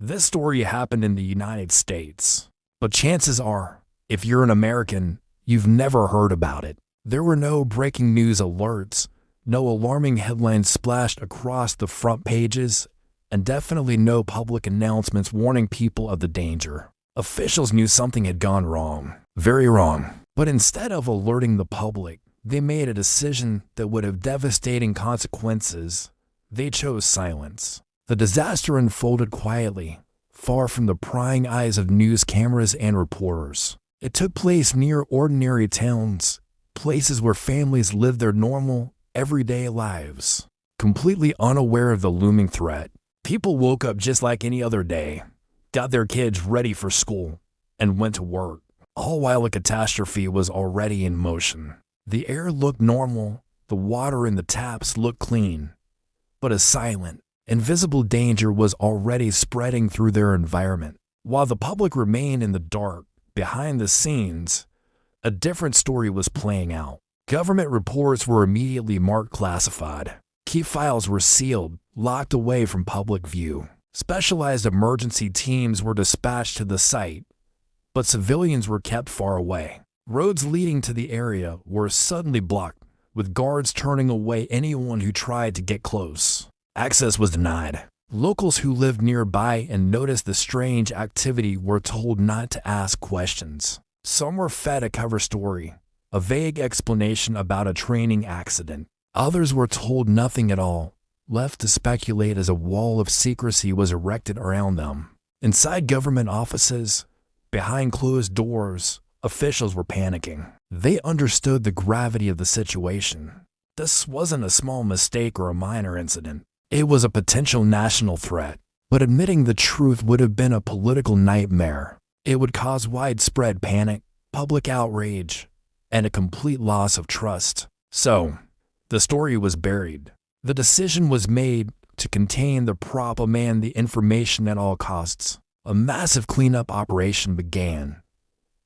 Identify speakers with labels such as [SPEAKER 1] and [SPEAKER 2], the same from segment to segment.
[SPEAKER 1] This story happened in the United States, but chances are, if you're an American, you've never heard about it. There were no breaking news alerts, no alarming headlines splashed across the front pages, and definitely no public announcements warning people of the danger. Officials knew something had gone wrong, very wrong, but instead of alerting the public, they made a decision that would have devastating consequences. They chose silence. The disaster unfolded quietly, far from the prying eyes of news cameras and reporters. It took place near ordinary towns, places where families lived their normal, everyday lives, completely unaware of the looming threat. People woke up just like any other day, got their kids ready for school, and went to work, all while a catastrophe was already in motion. The air looked normal, the water in the taps looked clean, but a silent, invisible danger was already spreading through their environment. While the public remained in the dark, behind the scenes, a different story was playing out. Government reports were immediately marked classified. Key files were sealed, locked away from public view. Specialized emergency teams were dispatched to the site, but civilians were kept far away. Roads leading to the area were suddenly blocked, with guards turning away anyone who tried to get close. Access was denied. Locals who lived nearby and noticed the strange activity were told not to ask questions. Some were fed a cover story, a vague explanation about a training accident. Others were told nothing at all, left to speculate as a wall of secrecy was erected around them. Inside government offices, behind closed doors, officials were panicking. They understood the gravity of the situation. This wasn't a small mistake or a minor incident. It was a potential national threat, but admitting the truth would have been a political nightmare. It would cause widespread panic, public outrage, and a complete loss of trust. So, the story was buried. The decision was made to contain the problem and the information at all costs. A massive cleanup operation began,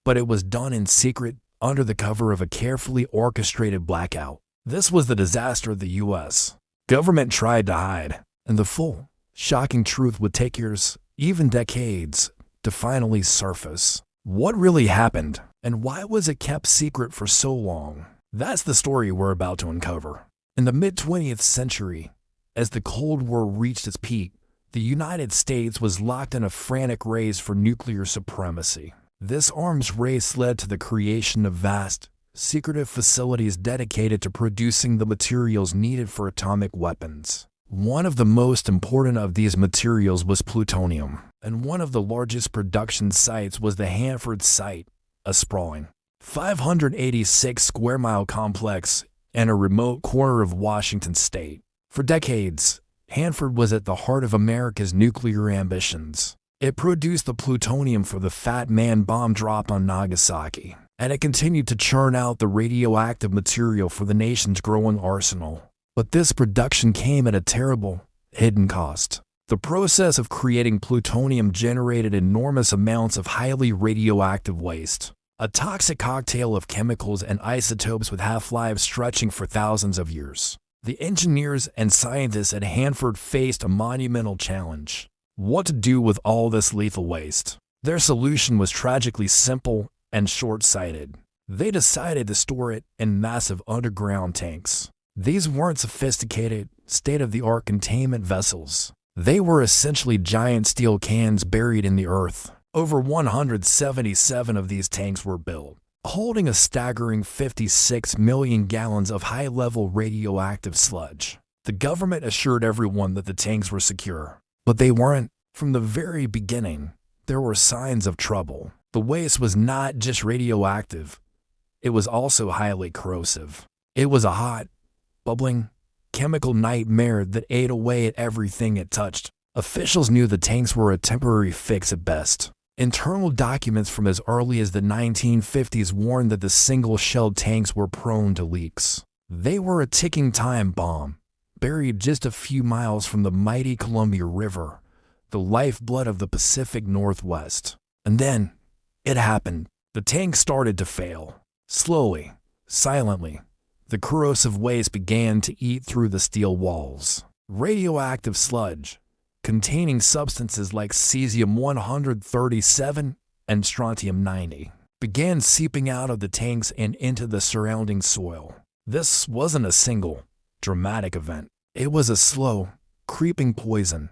[SPEAKER 1] but it was done in secret under the cover of a carefully orchestrated blackout. This was the disaster of the U.S. Government tried to hide, and the full, shocking truth would take years, even decades, to finally surface. What really happened, and why was it kept secret for so long? That's the story we're about to uncover. In the mid-20th century, as the Cold War reached its peak, the United States was locked in a frantic race for nuclear supremacy. This arms race led to the creation of vast, secretive facilities dedicated to producing the materials needed for atomic weapons. One of the most important of these materials was plutonium, and one of the largest production sites was the Hanford site, a sprawling 586 square mile complex in a remote corner of Washington state. For decades, Hanford was at the heart of America's nuclear ambitions. It produced the plutonium for the Fat Man bomb drop on Nagasaki, and it continued to churn out the radioactive material for the nation's growing arsenal. But this production came at a terrible, hidden cost. The process of creating plutonium generated enormous amounts of highly radioactive waste, a toxic cocktail of chemicals and isotopes with half-lives stretching for thousands of years. The engineers and scientists at Hanford faced a monumental challenge: what to do with all this lethal waste. Their solution was tragically simple and short-sighted. They decided to store it in massive underground tanks. These weren't sophisticated, state-of-the-art containment vessels. They were essentially giant steel cans buried in the earth. Over 177 of these tanks were built, holding a staggering 56 million gallons of high-level radioactive sludge. The government assured everyone that the tanks were secure, but they weren't. From the very beginning, there were signs of trouble. The waste was not just radioactive, it was also highly corrosive. It was a hot, bubbling, chemical nightmare that ate away at everything it touched. Officials knew the tanks were a temporary fix at best. Internal documents from as early as the 1950s warned that the single-shelled tanks were prone to leaks. They were a ticking time bomb, buried just a few miles from the mighty Columbia River, the lifeblood of the Pacific Northwest. And then, it happened. The tank started to fail. Slowly, silently, the corrosive waste began to eat through the steel walls. Radioactive sludge, containing substances like cesium-137 and strontium-90, began seeping out of the tanks and into the surrounding soil. This wasn't a single, dramatic event. It was a slow, creeping poison,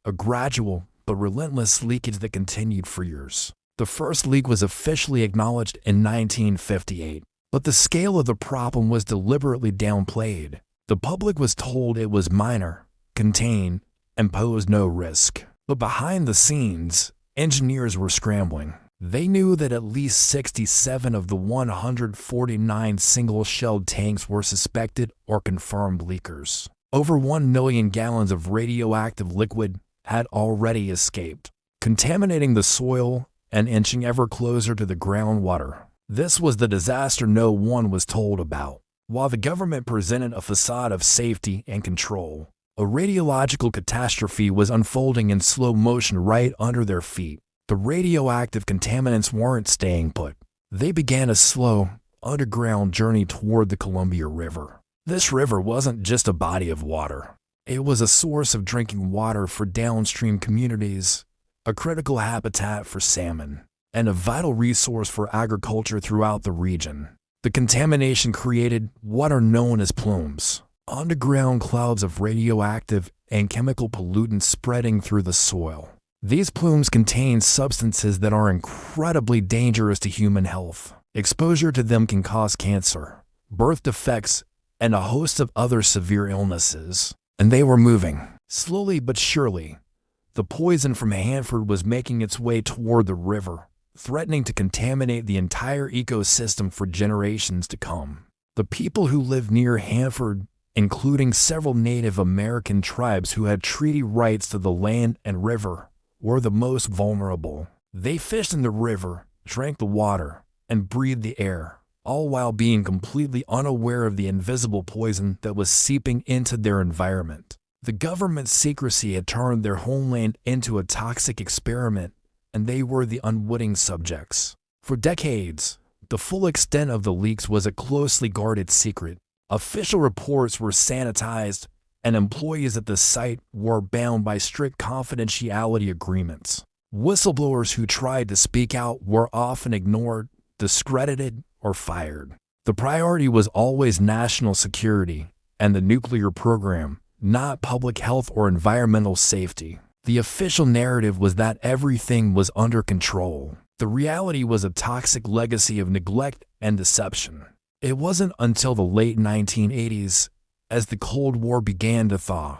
[SPEAKER 1] a gradual but relentless leakage that continued for years. The first leak was officially acknowledged in 1958, but the scale of the problem was deliberately downplayed. The public was told it was minor, contained, and posed no risk. But behind the scenes, engineers were scrambling. They knew that at least 67 of the 149 single-shelled tanks were suspected or confirmed leakers. Over 1 million gallons of radioactive liquid had already escaped, contaminating the soil and inching ever closer to the groundwater. This was the disaster no one was told about. While the government presented a facade of safety and control, a radiological catastrophe was unfolding in slow motion right under their feet. The radioactive contaminants weren't staying put. They began a slow, underground journey toward the Columbia River. This river wasn't just a body of water. It was a source of drinking water for downstream communities, a critical habitat for salmon, and a vital resource for agriculture throughout the region. The contamination created what are known as plumes, underground clouds of radioactive and chemical pollutants spreading through the soil. These plumes contain substances that are incredibly dangerous to human health. Exposure to them can cause cancer, birth defects, and a host of other severe illnesses. And they were moving. Slowly but surely, the poison from Hanford was making its way toward the river, threatening to contaminate the entire ecosystem for generations to come. The people who lived near Hanford, including several Native American tribes who had treaty rights to the land and river, were the most vulnerable. They fished in the river, drank the water, and breathed the air, all while being completely unaware of the invisible poison that was seeping into their environment. The government's secrecy had turned their homeland into a toxic experiment, and they were the unwitting subjects. For decades, the full extent of the leaks was a closely guarded secret. Official reports were sanitized, and employees at the site were bound by strict confidentiality agreements. Whistleblowers who tried to speak out were often ignored, discredited, or fired. The priority was always national security and the nuclear program, not public health or environmental safety. The official narrative was that everything was under control. The reality was a toxic legacy of neglect and deception. It wasn't until the late 1980s, as the Cold War began to thaw,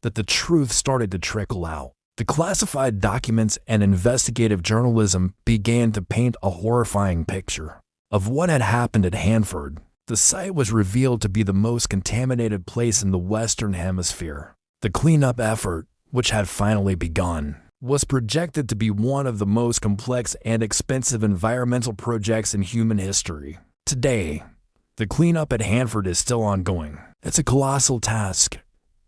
[SPEAKER 1] that the truth started to trickle out. Declassified documents and investigative journalism began to paint a horrifying picture of what had happened at Hanford. The site was revealed to be the most contaminated place in the Western Hemisphere. The cleanup effort, which had finally begun, was projected to be one of the most complex and expensive environmental projects in human history. Today, the cleanup at Hanford is still ongoing. It's a colossal task,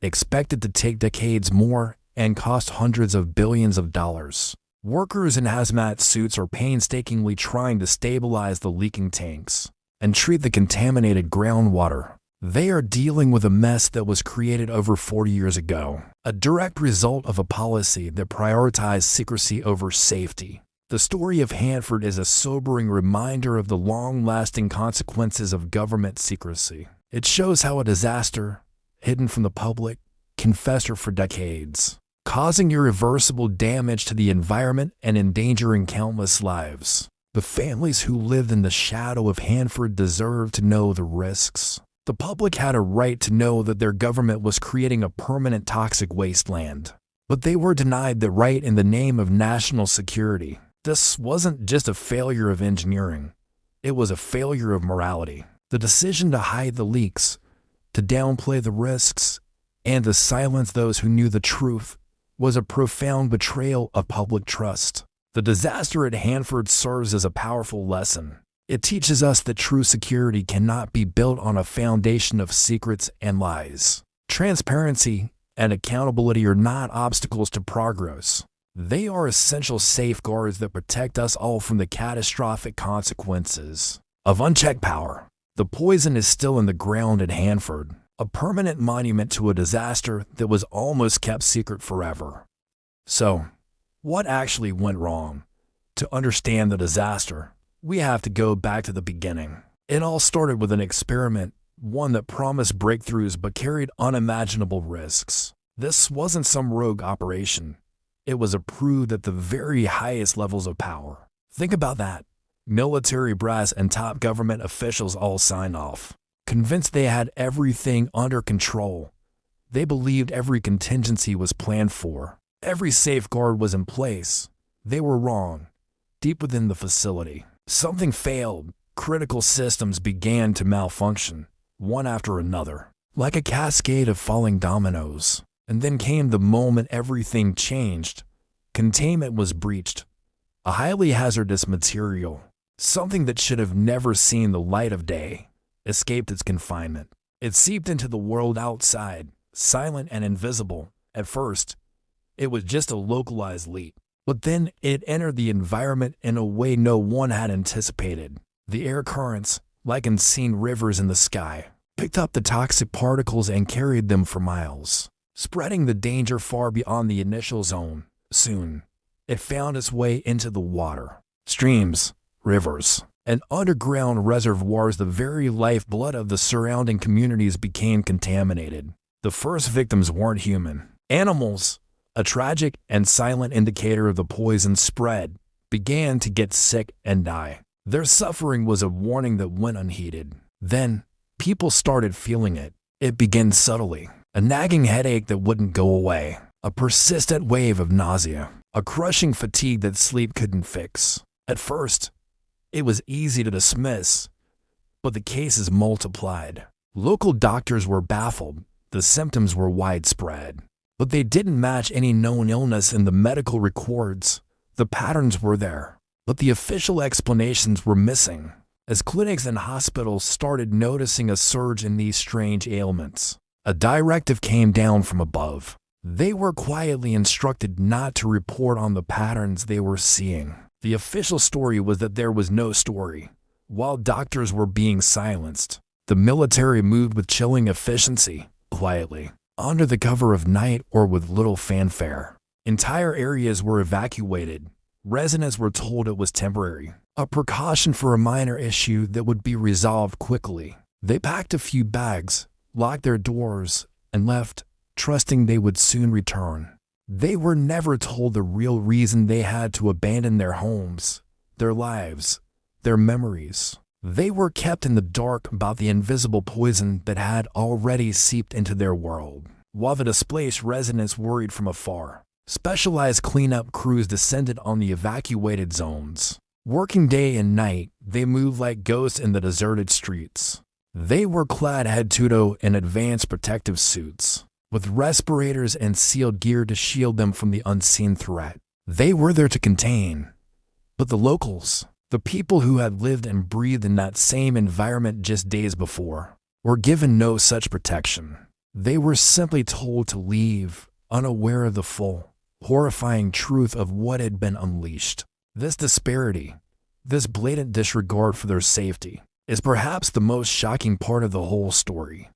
[SPEAKER 1] expected to take decades more and cost hundreds of billions of dollars. Workers in hazmat suits are painstakingly trying to stabilize the leaking tanks and treat the contaminated groundwater. They are dealing with a mess that was created over 40 years ago, a direct result of a policy that prioritized secrecy over safety. The story of Hanford is a sobering reminder of the long-lasting consequences of government secrecy. It shows how a disaster, hidden from the public, can fester for decades, causing irreversible damage to the environment and endangering countless lives. The families who lived in the shadow of Hanford deserve to know the risks. The public had a right to know that their government was creating a permanent toxic wasteland, but they were denied the right in the name of national security. This wasn't just a failure of engineering, it was a failure of morality. The decision to hide the leaks, to downplay the risks, and to silence those who knew the truth was a profound betrayal of public trust. The disaster at Hanford serves as a powerful lesson. It teaches us that true security cannot be built on a foundation of secrets and lies. Transparency and accountability are not obstacles to progress. They are essential safeguards that protect us all from the catastrophic consequences of unchecked power. The poison is still in the ground at Hanford, a permanent monument to a disaster that was almost kept secret forever. So, what actually went wrong? To understand the disaster, we have to go back to the beginning. It all started with an experiment, one that promised breakthroughs but carried unimaginable risks. This wasn't some rogue operation. It was a proof at the very highest levels of power. Think about that. Military brass and top government officials all signed off, convinced they had everything under control. They believed every contingency was planned for. Every safeguard was in place. They were wrong. Deep within the facility, something failed. Critical systems began to malfunction, one after another, like a cascade of falling dominoes. And then came the moment everything changed. Containment was breached. A highly hazardous material, something that should have never seen the light of day, escaped its confinement. It seeped into the world outside, silent and invisible. At first, it was just a localized leak. But then it entered the environment in a way no one had anticipated. The air currents, like unseen rivers in the sky, picked up the toxic particles and carried them for miles, spreading the danger far beyond the initial zone. Soon, it found its way into the water. Streams, rivers, and underground reservoirs, the very lifeblood of the surrounding communities, became contaminated. The first victims weren't human. Animals, a tragic and silent indicator of the poison spread, began to get sick and die. Their suffering was a warning that went unheeded. Then, people started feeling it. It began subtly. A nagging headache that wouldn't go away. A persistent wave of nausea. A crushing fatigue that sleep couldn't fix. At first, it was easy to dismiss, but the cases multiplied. Local doctors were baffled. The symptoms were widespread, but they didn't match any known illness in the medical records. The patterns were there, but the official explanations were missing. As clinics and hospitals started noticing a surge in these strange ailments, a directive came down from above. They were quietly instructed not to report on the patterns they were seeing. The official story was that there was no story. While doctors were being silenced, the military moved with chilling efficiency, quietly, under the cover of night or with little fanfare. Entire areas were evacuated. Residents were told it was temporary, a precaution for a minor issue that would be resolved quickly. They packed a few bags, locked their doors, and left, trusting they would soon return. They were never told the real reason they had to abandon their homes, their lives, their memories. They were kept in the dark about the invisible poison that had already seeped into their world. While the displaced residents worried from afar, specialized cleanup crews descended on the evacuated zones. Working day and night, they moved like ghosts in the deserted streets. They were clad head to toe in advanced protective suits, with respirators and sealed gear to shield them from the unseen threat. They were there to contain. But the locals, the people who had lived and breathed in that same environment just days before, were given no such protection. They were simply told to leave, unaware of the full, horrifying truth of what had been unleashed. This disparity, this blatant disregard for their safety, is perhaps the most shocking part of the whole story.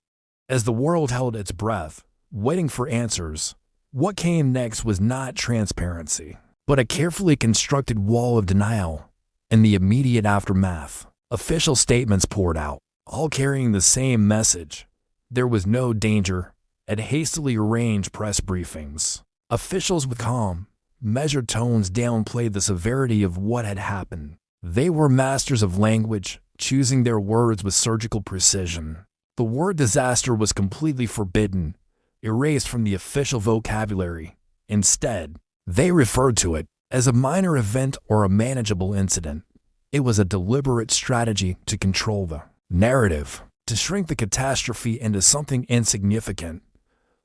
[SPEAKER 1] As the world held its breath, waiting for answers, what came next was not transparency, but a carefully constructed wall of denial. In the immediate aftermath, official statements poured out, all carrying the same message. There was no danger, and hastily arranged press briefings. Officials with calm, measured tones downplayed the severity of what had happened. They were masters of language, choosing their words with surgical precision. The word disaster was completely forbidden, erased from the official vocabulary. Instead, they referred to it as a minor event or a manageable incident. It was a deliberate strategy to control the narrative, to shrink the catastrophe into something insignificant.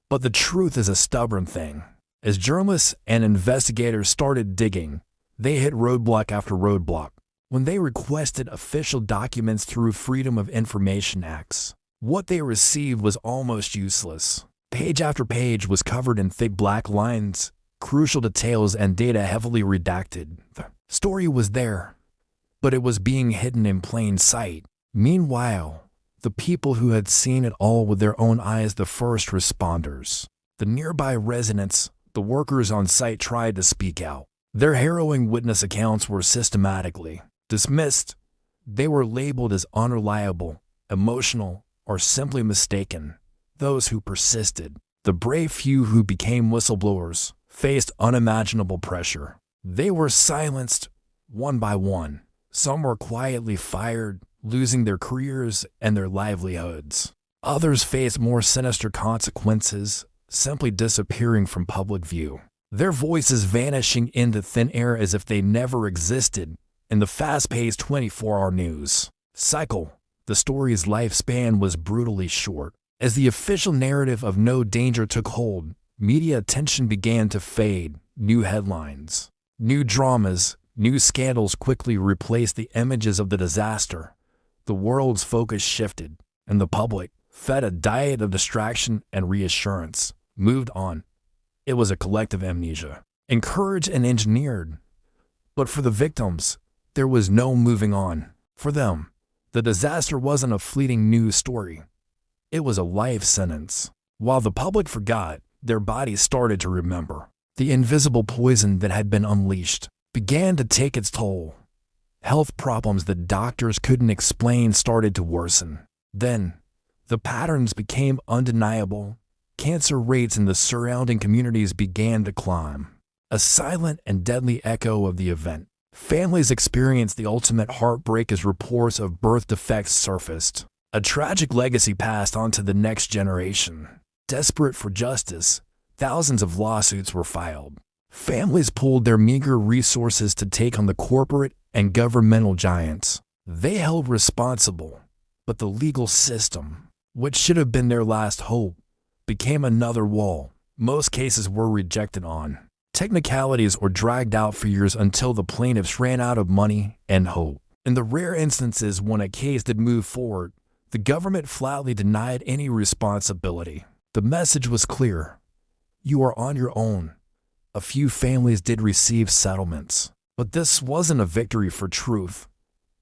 [SPEAKER 1] But the truth is a stubborn thing. As journalists and investigators started digging, they hit roadblock after roadblock. When they requested official documents through Freedom of Information Acts, what they received was almost useless. Page after page was covered in thick black lines, crucial details and data heavily redacted. The story was there, but it was being hidden in plain sight. Meanwhile, the people who had seen it all with their own eyes, the first responders, the nearby residents, The workers on site tried to speak out. Their harrowing witness accounts were systematically dismissed. They were labeled as unreliable, emotional, or simply mistaken. Those who persisted, the brave few who became whistleblowers, faced unimaginable pressure. They were silenced one by one. Some were quietly fired, losing their careers and their livelihoods. Others faced more sinister consequences, simply disappearing from public view. Their voices vanishing into thin air as if they never existed in the fast-paced 24-hour news cycle. The story's lifespan was brutally short. As the official narrative of no danger took hold, media attention began to fade. New headlines, new dramas, new scandals quickly replaced the images of the disaster. The world's focus shifted, and the public, fed a diet of distraction and reassurance, moved on. It was a collective amnesia, encouraged and engineered. But for the victims, there was no moving on. For them, the disaster wasn't a fleeting news story. It was a life sentence. While the public forgot, their bodies started to remember. The invisible poison that had been unleashed began to take its toll. Health problems that doctors couldn't explain started to worsen. Then, the patterns became undeniable. Cancer rates in the surrounding communities began to climb. A silent and deadly echo of the event. Families experienced the ultimate heartbreak as reports of birth defects surfaced. A tragic legacy passed on to the next generation. Desperate for justice, thousands of lawsuits were filed. Families pooled their meager resources to take on the corporate and governmental giants. They held responsible, but the legal system, which should have been their last hope, became another wall. Most cases were rejected on technicalities or dragged out for years until the plaintiffs ran out of money and hope. In the rare instances when a case did move forward, the government flatly denied any responsibility. The message was clear: you are on your own. A few families did receive settlements, but this wasn't a victory for truth.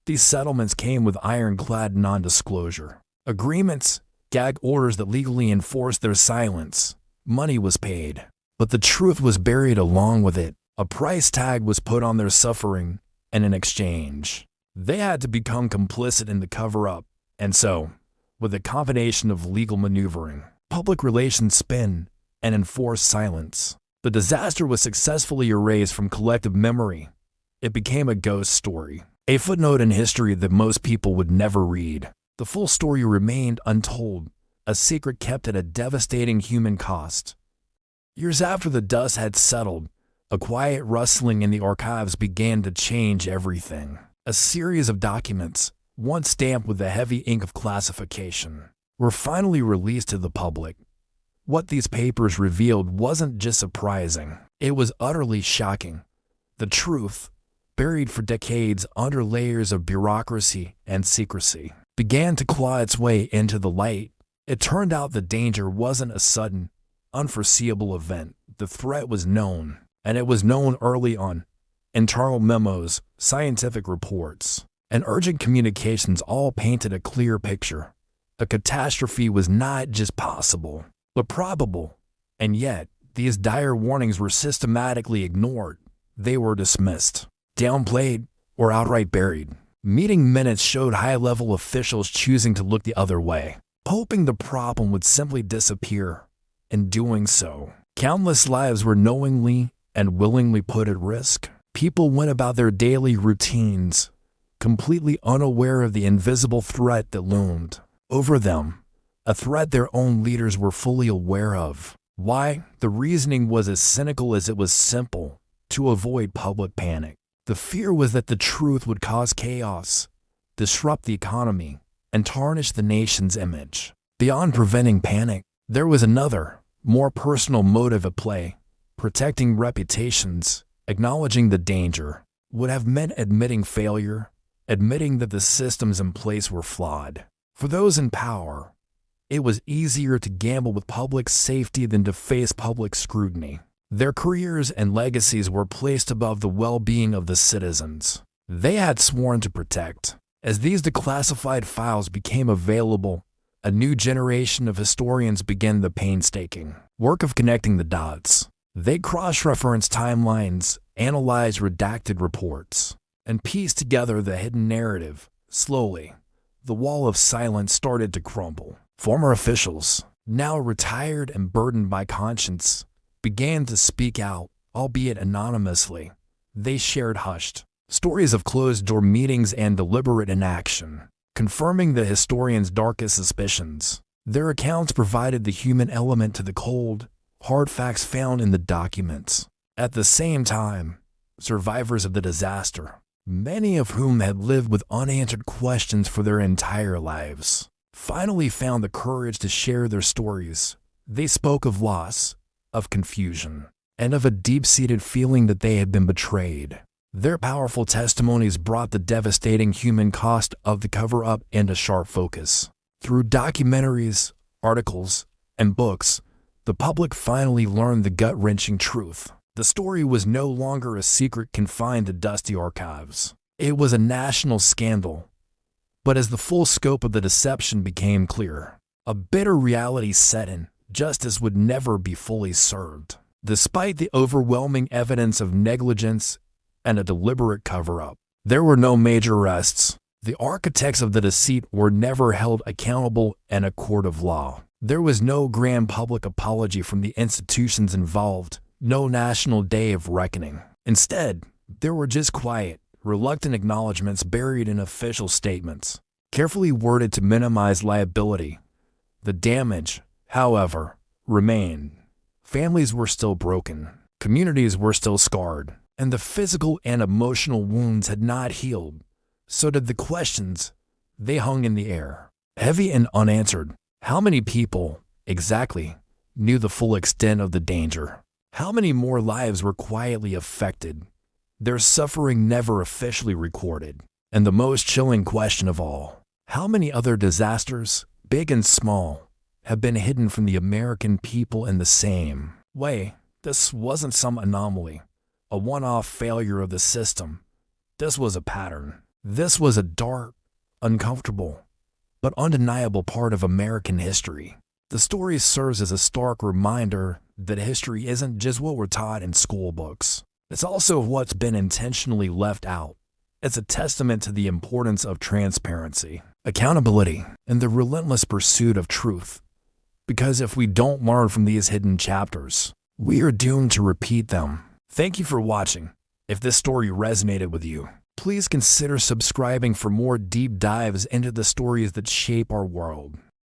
[SPEAKER 1] These settlements came with ironclad non-disclosure agreements, gag orders that legally enforced their silence. Money was paid, but the truth was buried along with it. A price tag was put on their suffering, and in exchange, they had to become complicit in the cover-up. And so, with a combination of legal maneuvering, public relations spin, and enforced silence, the disaster was successfully erased from collective memory. It became a ghost story, a footnote in history that most people would never read. The full story remained untold, a secret kept at a devastating human cost. Years after the dust had settled, a quiet rustling in the archives began to change everything. A series of documents, once stamped with the heavy ink of classification, were finally released to the public. What these papers revealed wasn't just surprising, it was utterly shocking. The truth, buried for decades under layers of bureaucracy and secrecy, began to claw its way into the light. It turned out the danger wasn't a sudden, unforeseeable event. The threat was known, and it was known early on. Internal memos, scientific reports, and urgent communications all painted a clear picture. A catastrophe was not just possible, but probable. And yet, these dire warnings were systematically ignored. They were dismissed, downplayed, or outright buried. Meeting minutes showed high-level officials choosing to look the other way, hoping the problem would simply disappear. In doing so, countless lives were knowingly and willingly put at risk. People went about their daily routines, completely unaware of the invisible threat that loomed over them, a threat their own leaders were fully aware of. Why? The reasoning was as cynical as it was simple: to avoid public panic. The fear was that the truth would cause chaos, disrupt the economy, and tarnish the nation's image. Beyond preventing panic, there was another, more personal motive at play. Protecting reputations, acknowledging the danger, would have meant admitting failure, admitting that the systems in place were flawed. For those in power, it was easier to gamble with public safety than to face public scrutiny. Their careers and legacies were placed above the well-being of the citizens they had sworn to protect. As these declassified files became available, a new generation of historians began the painstaking work of connecting the dots. They cross-referenced timelines, analyzed redacted reports, and pieced together the hidden narrative. Slowly, the wall of silence started to crumble. Former officials, now retired and burdened by conscience, began to speak out, albeit anonymously. They shared hushed stories of closed-door meetings and deliberate inaction, confirming the historians' darkest suspicions. Their accounts provided the human element to the cold, hard facts found in the documents. At the same time, survivors of the disaster, many of whom had lived with unanswered questions for their entire lives, finally found the courage to share their stories. They spoke of loss, of confusion, and of a deep-seated feeling that they had been betrayed. Their powerful testimonies brought the devastating human cost of the cover-up into sharp focus. Through documentaries, articles, and books, the public finally learned the gut-wrenching truth. The story was no longer a secret confined to dusty archives. It was a national scandal. But as the full scope of the deception became clear, a bitter reality set in. Justice would never be fully served. Despite the overwhelming evidence of negligence and a deliberate cover-up, there were no major arrests. The architects of the deceit were never held accountable in a court of law. There was no grand public apology from the institutions involved, no national day of reckoning. Instead, there were just quiet, reluctant acknowledgments buried in official statements, carefully worded to minimize liability. The damage, however, remained. Families were still broken, communities were still scarred, and the physical and emotional wounds had not healed. So did the questions. They hung in the air, heavy and unanswered. How many people, exactly, knew the full extent of the danger? How many more lives were quietly affected, their suffering never officially recorded? And the most chilling question of all, how many other disasters, big and small, have been hidden from the American people in the same way? This wasn't some anomaly, a one-off failure of the system. This was a pattern. This was a dark, uncomfortable, but undeniable part of American history. The story serves as a stark reminder that history isn't just what we're taught in school books. It's also what's been intentionally left out. It's a testament to the importance of transparency, accountability, and the relentless pursuit of truth. Because if we don't learn from these hidden chapters, we are doomed to repeat them. Thank you for watching. If this story resonated with you, please consider subscribing for more deep dives into the stories that shape our world.